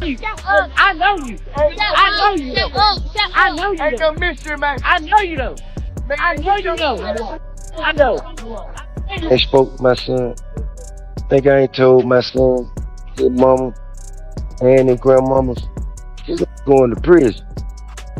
I know you. I know you. I know you. Ain't no mystery, man. I know you though. I know you know. I know. I spoke to my son. Think I ain't told my son, his mama, and his grandmama's, he's going to prison.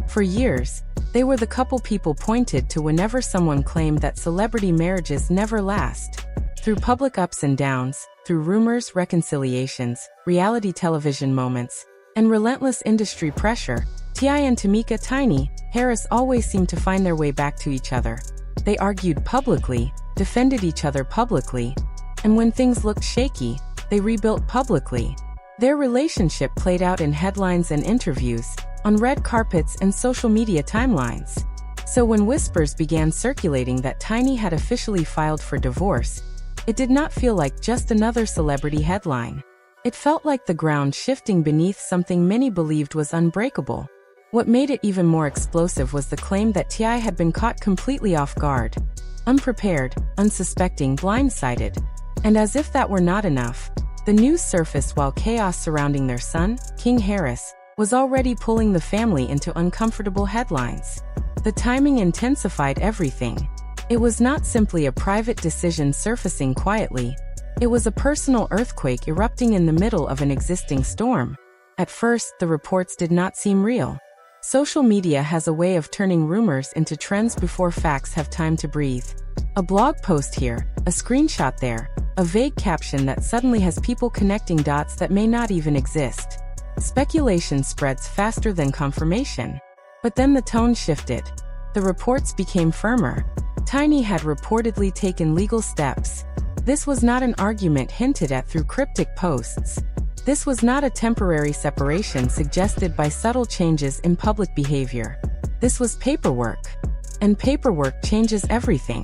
For years, they were the couple people pointed to whenever someone claimed that celebrity marriages never last. Through public ups and downs, through rumors, reconciliations, reality television moments, and relentless industry pressure, T.I. and Tameka Tiny Harris always seemed to find their way back to each other. They argued publicly, defended each other publicly, and when things looked shaky, they rebuilt publicly. Their relationship played out in headlines and interviews, on red carpets and social media timelines. So when whispers began circulating that Tiny had officially filed for divorce, it did not feel like just another celebrity headline. It felt like the ground shifting beneath something many believed was unbreakable. What made it even more explosive was the claim that T.I. had been caught completely off guard, unprepared, unsuspecting, blindsided. And as if that were not enough, the news surfaced while chaos surrounding their son, King Harris, was already pulling the family into uncomfortable headlines. The timing intensified everything. It was not simply a private decision surfacing quietly. It was a personal earthquake erupting in the middle of an existing storm. At first, the reports did not seem real. Social media has a way of turning rumors into trends before facts have time to breathe. A blog post here, a screenshot there, a vague caption that suddenly has people connecting dots that may not even exist. Speculation spreads faster than confirmation. But then the tone shifted. The reports became firmer. Tiny had reportedly taken legal steps. This was not an argument hinted at through cryptic posts. This was not a temporary separation suggested by subtle changes in public behavior. This was paperwork. And paperwork changes everything.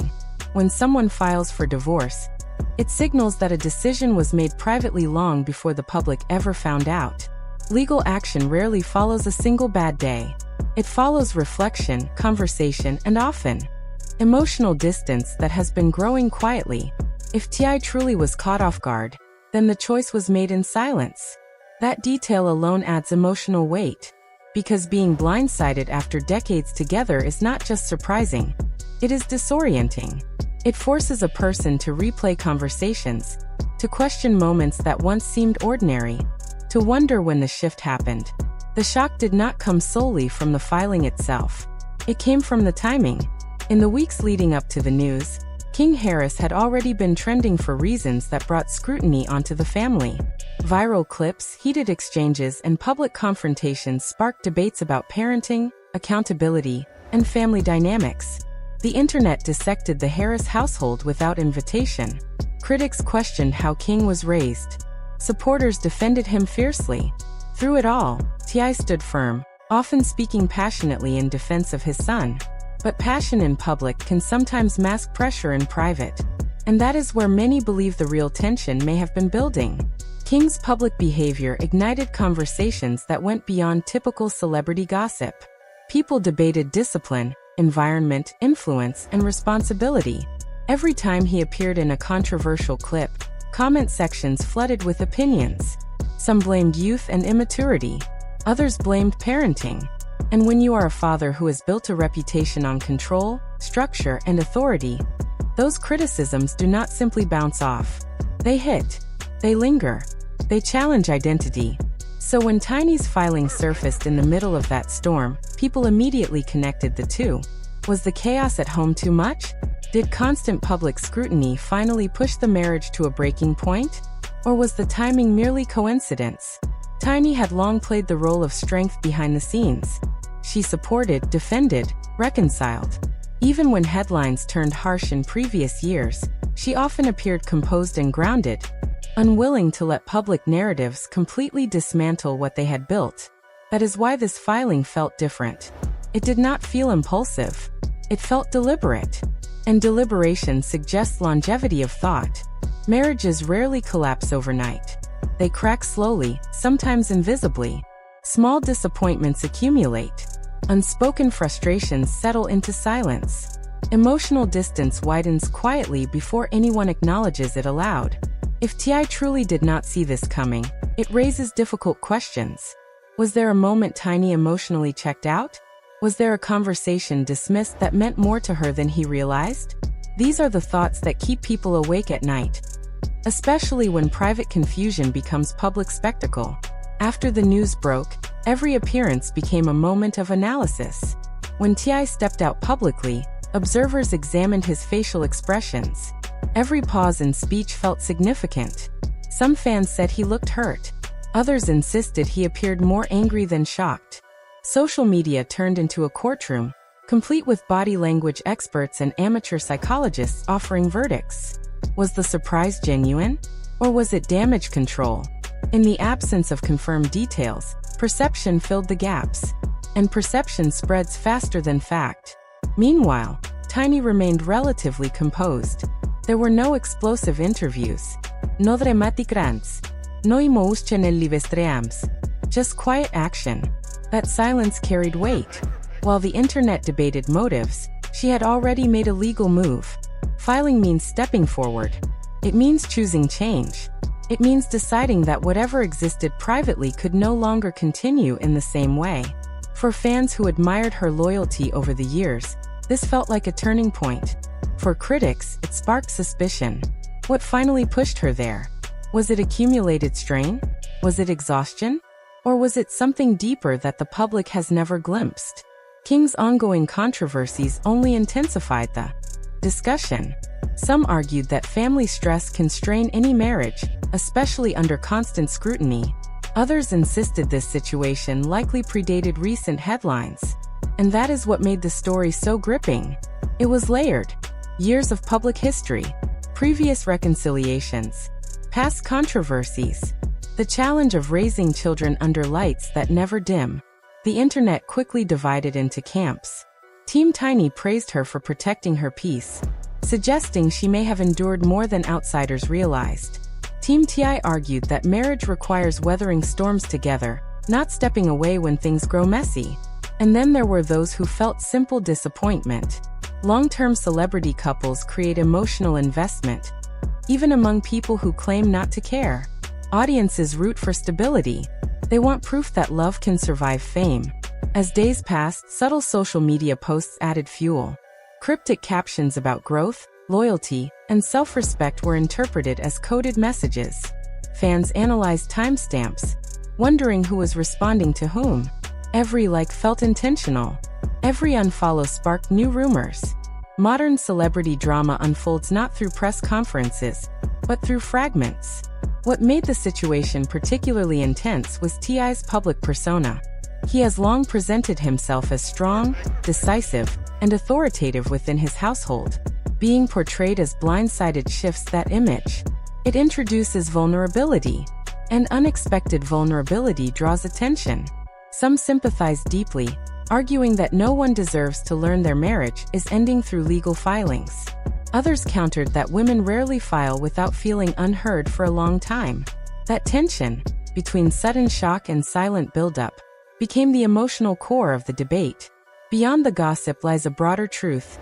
When someone files for divorce, it signals that a decision was made privately long before the public ever found out. Legal action rarely follows a single bad day. It follows reflection, conversation, and often emotional distance that has been growing quietly. If T.I. truly was caught off guard, then the choice was made in silence. That detail alone adds emotional weight. Because being blindsided after decades together is not just surprising, it is disorienting. It forces a person to replay conversations, to question moments that once seemed ordinary, to wonder when the shift happened. The shock did not come solely from the filing itself. It came from the timing. In the weeks leading up to the news, King Harris had already been trending for reasons that brought scrutiny onto the family. Viral clips, heated exchanges, and public confrontations sparked debates about parenting, accountability, and family dynamics. The internet dissected the Harris household without invitation. Critics questioned how King was raised. Supporters defended him fiercely. Through it all, T.I. stood firm, often speaking passionately in defense of his son. But passion in public can sometimes mask pressure in private. And that is where many believe the real tension may have been building. King's public behavior ignited conversations that went beyond typical celebrity gossip. People debated discipline, environment, influence, and responsibility. Every time he appeared in a controversial clip, comment sections flooded with opinions. Some blamed youth and immaturity. Others blamed parenting. And when you are a father who has built a reputation on control, structure, and authority, those criticisms do not simply bounce off. They hit. They linger. They challenge identity. So when Tiny's filing surfaced in the middle of that storm, people immediately connected the two. Was the chaos at home too much? Did constant public scrutiny finally push the marriage to a breaking point? Or was the timing merely coincidence? Tiny had long played the role of strength behind the scenes. She supported, defended, reconciled. Even when headlines turned harsh in previous years, she often appeared composed and grounded, unwilling to let public narratives completely dismantle what they had built. That is why this filing felt different. It did not feel impulsive. It felt deliberate. And deliberation suggests longevity of thought. Marriages rarely collapse overnight. They crack slowly, sometimes invisibly. Small disappointments accumulate. Unspoken frustrations settle into silence. Emotional distance widens quietly before anyone acknowledges it aloud. If T.I. truly did not see this coming, It raises difficult questions. Was there a moment Tiny emotionally checked out? Was there a conversation dismissed that meant more to her than he realized? These are the thoughts that keep people awake at night, especially when private confusion becomes public spectacle. After the news broke, every appearance became a moment of analysis. When T.I. stepped out publicly, observers examined his facial expressions. Every pause in speech felt significant. Some fans said he looked hurt. Others insisted he appeared more angry than shocked. Social media turned into a courtroom, complete with body language experts and amateur psychologists offering verdicts. Was the surprise genuine? Or was it damage control? In the absence of confirmed details, perception filled the gaps. And perception spreads faster than fact. Meanwhile, Tiny remained relatively composed. There were no explosive interviews. No dramatic rants. No emotionally vestreams. Just quiet action. That silence carried weight. While the internet debated motives, she had already made a legal move. Filing means stepping forward. It means choosing change. It means deciding that whatever existed privately could no longer continue in the same way. For fans who admired her loyalty over the years, this felt like a turning point. For critics, it sparked suspicion. What finally pushed her there? Was it accumulated strain? Was it exhaustion? Or was it something deeper that the public has never glimpsed? King's ongoing controversies only intensified the discussion. Some argued that family stress can strain any marriage, especially under constant scrutiny. Others insisted this situation likely predated recent headlines. And that is what made the story so gripping. It was layered. Years of public history, previous reconciliations, past controversies, the challenge of raising children under lights that never dim. The internet quickly divided into camps. Team Tiny praised her for protecting her peace, suggesting she may have endured more than outsiders realized. Team T.I. argued that marriage requires weathering storms together, not stepping away when things grow messy. And then there were those who felt simple disappointment. Long-term celebrity couples create emotional investment, even among people who claim not to care. Audiences root for stability. They want proof that love can survive fame. As days passed, subtle social media posts added fuel. Cryptic captions about growth, loyalty, and self-respect were interpreted as coded messages. Fans analyzed timestamps, wondering who was responding to whom. Every like felt intentional. Every unfollow sparked new rumors. Modern celebrity drama unfolds not through press conferences, but through fragments. What made the situation particularly intense was T.I.'s public persona. He has long presented himself as strong, decisive, and authoritative within his household. Being portrayed as blindsided shifts that image. It introduces vulnerability, and unexpected vulnerability draws attention. Some sympathize deeply, arguing that no one deserves to learn their marriage is ending through legal filings. Others countered that women rarely file without feeling unheard for a long time. That tension, between sudden shock and silent buildup, became the emotional core of the debate. Beyond the gossip lies a broader truth.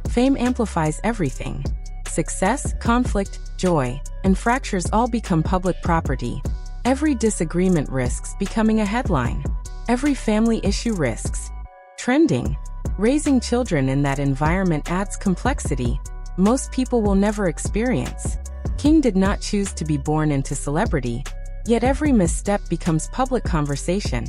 Fame amplifies everything. Success, conflict, joy, and fractures all become public property. Every disagreement risks becoming a headline. Every family issue risks trending. Raising children in that environment adds complexity most people will never experience. King did not choose to be born into celebrity, yet every misstep becomes public conversation.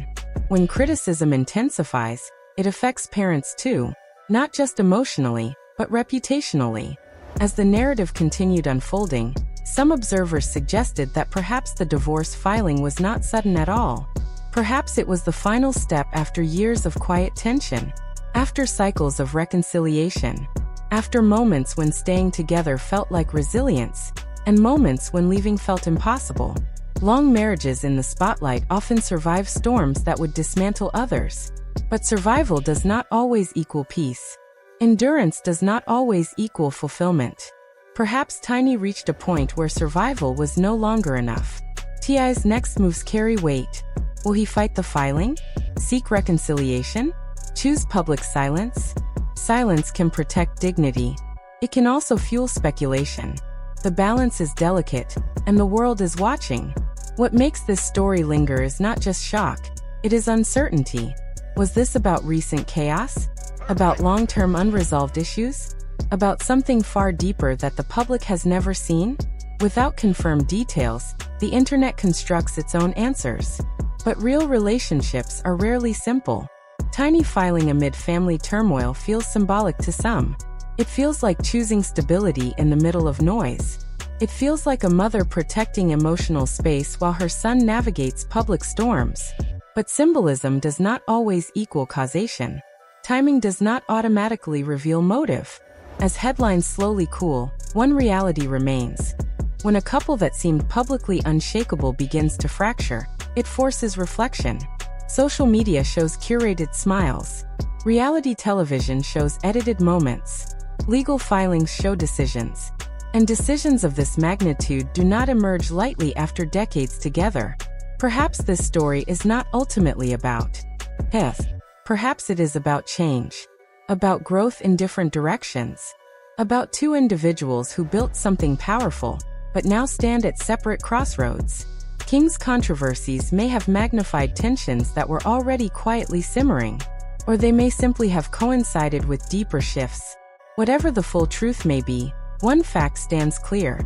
When criticism intensifies, it affects parents too, not just emotionally, but reputationally. As the narrative continued unfolding, some observers suggested that perhaps the divorce filing was not sudden at all. Perhaps it was the final step after years of quiet tension, after cycles of reconciliation, after moments when staying together felt like resilience, and moments when leaving felt impossible. Long marriages in the spotlight often survive storms that would dismantle others. But survival does not always equal peace. Endurance does not always equal fulfillment. Perhaps Tiny reached a point where survival was no longer enough. T.I.'s next moves carry weight. Will he fight the filing? Seek reconciliation? Choose public silence? Silence can protect dignity. It can also fuel speculation. The balance is delicate, and the world is watching. What makes this story linger is not just shock, it is uncertainty. Was this about recent chaos? About long-term unresolved issues? About something far deeper that the public has never seen? Without confirmed details, the internet constructs its own answers. But real relationships are rarely simple. Tiny filing amid family turmoil feels symbolic to some. It feels like choosing stability in the middle of noise. It feels like a mother protecting emotional space while her son navigates public storms. But symbolism does not always equal causation. Timing does not automatically reveal motive. As headlines slowly cool, one reality remains. When a couple that seemed publicly unshakable begins to fracture, it forces reflection. Social media shows curated smiles. Reality television shows edited moments. Legal filings show decisions. And decisions of this magnitude do not emerge lightly after decades together. Perhaps this story is not ultimately about death. Perhaps it is about change. About growth in different directions. About two individuals who built something powerful, but now stand at separate crossroads. King's controversies may have magnified tensions that were already quietly simmering, or they may simply have coincided with deeper shifts. Whatever the full truth may be, one fact stands clear.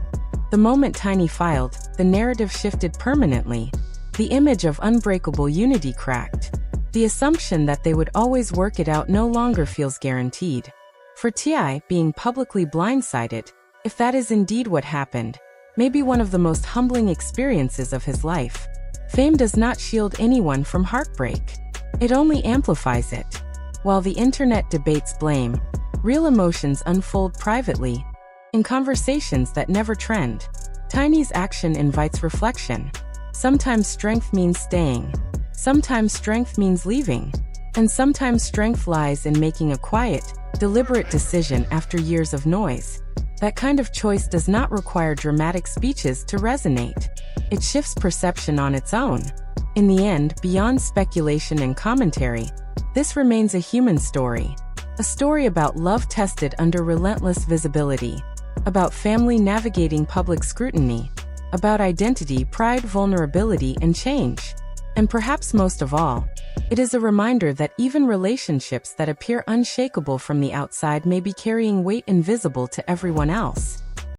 The moment Tiny filed, the narrative shifted permanently. The image of unbreakable unity cracked. The assumption that they would always work it out no longer feels guaranteed. For T.I., being publicly blindsided, if that is indeed what happened, may be one of the most humbling experiences of his life. Fame does not shield anyone from heartbreak. It only amplifies it. While the internet debates blame, real emotions unfold privately, in conversations that never trend. Tiny's action invites reflection. Sometimes strength means staying. Sometimes strength means leaving. And sometimes strength lies in making a quiet, deliberate decision after years of noise. That kind of choice does not require dramatic speeches to resonate. It shifts perception on its own. In the end, beyond speculation and commentary, this remains a human story. A story about love tested under relentless visibility. About family navigating public scrutiny. About identity, pride, vulnerability, and change. And perhaps most of all, it is a reminder that even relationships that appear unshakable from the outside may be carrying weight invisible to everyone else.